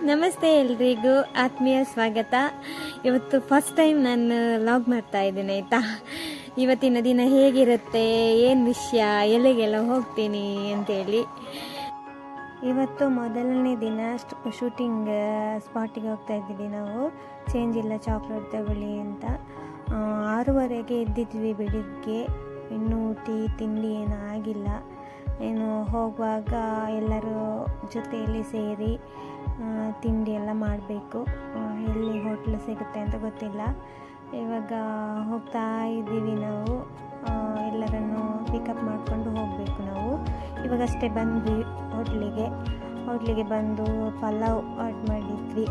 ನಮಸ್ತೆ ಎಲ್ರಿಗೂ ಆತ್ಮೀಯ ಸ್ವಾಗತ. ಇವತ್ತು ಫಸ್ಟ್ ಟೈಮ್ ನಾನು ಲಾಗ್ ಮಾಡ್ತಾ ಇದ್ದೀನಿ ಆಯಿತಾ. ಇವತ್ತಿನ ದಿನ ಹೇಗಿರುತ್ತೆ, ಏನು ವಿಷಯ, ಎಲ್ಲಿಗೆಲ್ಲ ಹೋಗ್ತೀನಿ ಅಂತೇಳಿ. ಇವತ್ತು ಮೊದಲನೇ ದಿನ ಶೂಟಿಂಗ್ ಸ್ಪಾಟಿಗೆ ಹೋಗ್ತಾ ಇದ್ದೀವಿ ನಾವು. ಚೇಂಜ್ ಇಲ್ಲ, ಚಾಕ್ಲೇಟ್ ತಗೊಳ್ಳಿ ಅಂತ. 6:30ಗೆ ಎದ್ದಿದ್ವಿ ಬೆಳಿಗ್ಗೆ. ಇನ್ನೂ ಟೀ ತಿಂಡಿ ಏನೂ ಆಗಿಲ್ಲ. ಏನು ಹೋಗುವಾಗ ಎಲ್ಲರೂ ಜೊತೆಯಲ್ಲಿ ಸೇರಿ ತಿಂಡಿ ಎಲ್ಲ ಮಾಡಬೇಕು. ಎಲ್ಲಿ ಹೋಟ್ಲು ಸಿಗುತ್ತೆ ಅಂತ ಗೊತ್ತಿಲ್ಲ. ಇವಾಗ ಹೋಗ್ತಾ ಇದ್ದೀವಿ ನಾವು. ಎಲ್ಲರನ್ನು ಪಿಕಪ್ ಮಾಡಿಕೊಂಡು ಹೋಗಬೇಕು ನಾವು. ಇವಾಗಷ್ಟೇ ಬಂದ್ವಿ ಹೋಟ್ಲಿಗೆ ಬಂದು ಪಲಾವ್ ಆರ್ಡ್ರ್ ಮಾಡಿದ್ವಿ.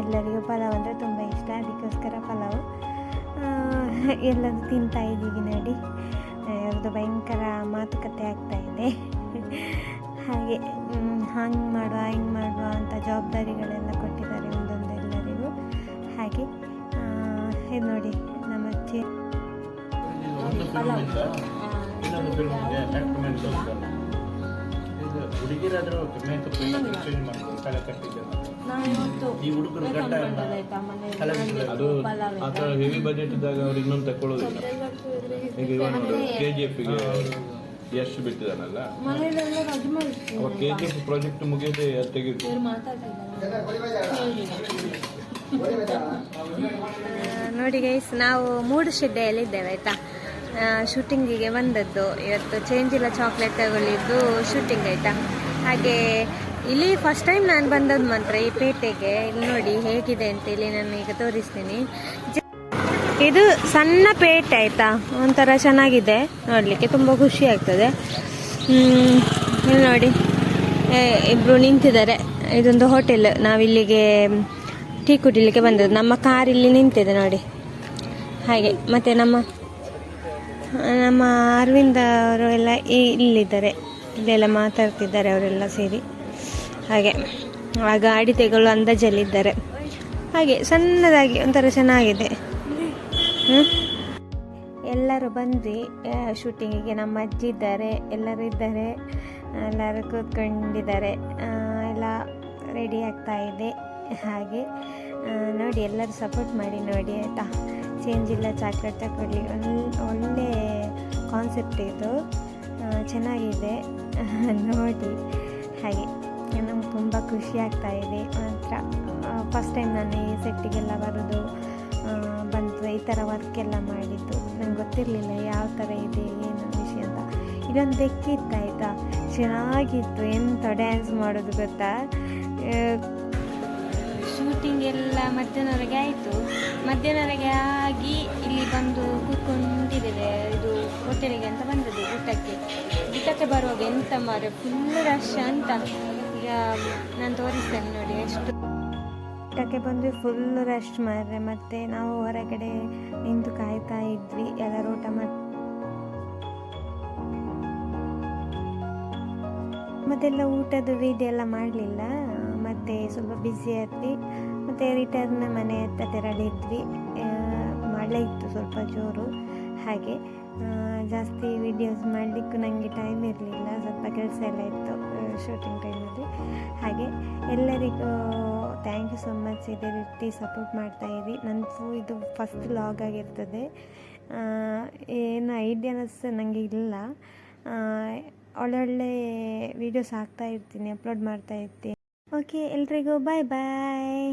ಎಲ್ಲರಿಗೂ ಪಲಾವ್ ಅಂದರೆ ತುಂಬ ಇಷ್ಟ, ಅದಕ್ಕೋಸ್ಕರ ಪಲಾವ್ ಎಲ್ಲರೂ ತಿಂತಾ ಇದ್ದೀವಿ ನೋಡಿ. ಅವ್ರದ್ದು ಭಯಂಕರ ಮಾತುಕತೆ ಆಗ್ತಾಯಿದೆ. ಹಾಗೆ ಹಂಗೆ ಮಾಡುವ ಹಿಂಗೆ ಮಾಡುವ ಅಂತ ಜವಾಬ್ದಾರಿಗಳೆಲ್ಲ ಕೊಟ್ಟಿದ್ದಾರೆ ಒಂದೊಂದು ಎಲ್ಲರಿಗೂ. ಹಾಗೆ ಇದು ನೋಡಿ ನಮ್ಮ ಹೆವಿ ಬಜೆಟ್ ಇದ್ದಾಗ ಅವ್ರು ಇನ್ನೊಂದು ತಕೊಳ್ಳೋದಿಲ್ಲ. ಈಗ KGF-ಗೆ ಎಷ್ಟು ಬಿಟ್ಟಿದಾನಲ್ಲ, ಅವಾಗ KGF ಪ್ರಾಜೆಕ್ಟ್ ಮುಗಿಯದೆ ತೆಗೆದು ನೋಡಿ ಗೈಸ್, ನಾವು ಮೂಡುಶೆಡ್ಡೆಯಲ್ಲಿ ಇದ್ದೇವೆ ಆಯಿತಾ. ಶೂಟಿಂಗಿಗೆ ಬಂದದ್ದು ಇವತ್ತು. ಚೇಂಜ್ ಇಲ್ಲ ಚಾಕ್ಲೇಟ್ ತಗೊಳ್ಳಿದ್ದು ಶೂಟಿಂಗ್ ಆಯಿತಾ. ಹಾಗೆ ಇಲ್ಲಿ ಫಸ್ಟ್ ಟೈಮ್ ನಾನು ಬಂದದ್ದು ಮಾತ್ರ ಈ ಪೇಟೆಗೆ. ಇಲ್ಲಿ ನೋಡಿ ಹೇಗಿದೆ ಅಂತೇಳಿ ನಾನು ಈಗ ತೋರಿಸ್ತೀನಿ. ಇದು ಸಣ್ಣ ಪೇಟೆ ಆಯಿತಾ, ಒಂಥರ ಚೆನ್ನಾಗಿದೆ ನೋಡಲಿಕ್ಕೆ, ತುಂಬ ಖುಷಿ ಆಗ್ತದೆ. ಇಲ್ಲಿ ನೋಡಿ ಇಬ್ಬರು ನಿಂತಿದ್ದಾರೆ. ಇದೊಂದು ಹೋಟೆಲ್. ನಾವಿಲ್ಲಿಗೆ ಟೀ ಕುಡಿಲಿಕ್ಕೆ ಬಂದದ್ದು. ನಮ್ಮ ಕಾರ್ ಇಲ್ಲಿ ನಿಂತಿದೆ ನೋಡಿ. ಹಾಗೆ ಮತ್ತು ನಮ್ಮ ಅರವಿಂದ ಅವರು ಎಲ್ಲ ಇಲ್ಲಿದ್ದಾರೆ. ಇಲ್ಲೆಲ್ಲ ಮಾತಾಡ್ತಿದ್ದಾರೆ ಅವರೆಲ್ಲ ಸೇರಿ. ಹಾಗೆ ಆ ಗಾಡಿ ತೆಗೊಳ್ಳೋ ಅಂದಾಜಲ್ಲಿದ್ದಾರೆ. ಹಾಗೆ ಸಣ್ಣದಾಗಿ ಒಂಥರ ಚೆನ್ನಾಗಿದೆ. ಎಲ್ಲರೂ ಬಂದ್ವಿ ಶೂಟಿಂಗಿಗೆ. ನಮ್ಮ ಅಜ್ಜಿ ಇದ್ದಾರೆ, ಎಲ್ಲರೂ ಇದ್ದಾರೆ, ಎಲ್ಲರೂ ಕೂತ್ಕೊಂಡಿದ್ದಾರೆ. ಎಲ್ಲ ರೆಡಿ ಆಗ್ತಾ ಇದೆ. ಹಾಗೆ ನೋಡಿ, ಎಲ್ಲರೂ ಸಪೋರ್ಟ್ ಮಾಡಿ ನೋಡಿ ಆಯಿತಾ. ಚೇಂಜ್ ಇಲ್ಲ ಚಾಕ್ಲೇಟ್ ತಗೊಳ್ಳಿ, ಒಳ್ಳೆ ಕಾನ್ಸೆಪ್ಟ್ ಇದು, ಚೆನ್ನಾಗಿದೆ ನೋಡಿ. ಹಾಗೆ ನಮ್ಗೆ ತುಂಬ ಖುಷಿ ಆಗ್ತಾ ಇದೆ ಮಾತ್ರ. ಫಸ್ಟ್ ಟೈಮ್ ನಾನು ಈ ಸೆಟ್ಟಿಗೆಲ್ಲ ಬರೋದು, ಬಂದು ಈ ಥರ ವರ್ಕೆಲ್ಲ ಮಾಡಿದ್ದು. ನಂಗೆ ಗೊತ್ತಿರಲಿಲ್ಲ ಯಾವ ಥರ ಇದೆ ಏನು ವಿಷಯ ಅಂತ. ಇದೊಂದು ಬೆಕ್ಕಿತ್ತು ಆಯಿತಾ, ಚೆನ್ನಾಗಿತ್ತು. ಎಂಥ ಡ್ಯಾನ್ಸ್ ಮಾಡೋದು ಗೊತ್ತಾ. ಶೂಟಿಂಗ್ ಎಲ್ಲ ಮಧ್ಯಾಹ್ನವರೆಗೆ ಆಯಿತು. ಮಧ್ಯಾಹ್ನವರೆಗೆ ಆಗಿ ಇಲ್ಲಿ ಬಂದು ಕೂತ್ಕೊಂಡಿದ್ದೇವೆ. ಇದು ಹೋಟೆಲಿಗೆ ಅಂತ ಬಂದದ್ದು ಊಟಕ್ಕೆ ಬರುವಾಗ ಎಂತ ಮಾರೆ ಫುಲ್ ರಶ್ ಅಂತ. ಈಗ ನಾನು ತೋರಿಸ್ತೇನೆ ನೋಡಿ ಎಷ್ಟು. ಊಟಕ್ಕೆ ಬಂದು ಫುಲ್ ರಶ್ ಮಾರ್ರೆ. ಮತ್ತು ನಾವು ಹೊರಗಡೆ ನಿಂತು ಕಾಯ್ತಾ ಇದ್ವಿ ಎಲ್ಲರೂ ಊಟ ಮತ್ತೆಲ್ಲ ಊಟದ ವೀಡಿಯೋ ಎಲ್ಲ ಮಾಡಲಿಲ್ಲ. ಮತ್ತು ಸ್ವಲ್ಪ ಬ್ಯುಸಿ ಆದ್ವಿ. ಮತ್ತು ರಿಟರ್ನ್ ಮನೆ ಹತ್ರ ತೆರಳಿದ್ವಿ. ಮಳೆ ಇತ್ತು ಸ್ವಲ್ಪ ಜೋರು. ಹಾಗೆ ಜಾಸ್ತಿ ವೀಡಿಯೋಸ್ ಮಾಡಲಿಕ್ಕೂ ನನಗೆ ಟೈಮ್ ಇರಲಿಲ್ಲ, ಸ್ವಲ್ಪ ಕೆಲಸ ಎಲ್ಲ ಇತ್ತು ಶೂಟಿಂಗ್ ಟೈಮಲ್ಲಿ. ಹಾಗೆ ಎಲ್ಲರಿಗೂ ಥ್ಯಾಂಕ್ ಯು ಸೊ ಮಚ್. ಇದೇ ರೀತಿ ಸಪೋರ್ಟ್ ಮಾಡ್ತಾಯಿರಿ. ನಂದು ಇದು ಫಸ್ಟ್ ಲಾಗ್ ಆಗಿರ್ತದೆ. ಏನು ಐಡಿಯಾಸ್ ನನಗೆ ಇಲ್ಲ. ಒಳ್ಳೊಳ್ಳೆ ವೀಡಿಯೋಸ್ ಹಾಕ್ತಾ ಇರ್ತೀನಿ, ಅಪ್ಲೋಡ್ ಮಾಡ್ತಾ ಇರ್ತೀನಿ. ಓಕೆ, ಎಲ್ರಿಗೂ ಬಾಯ್ ಬಾಯ್.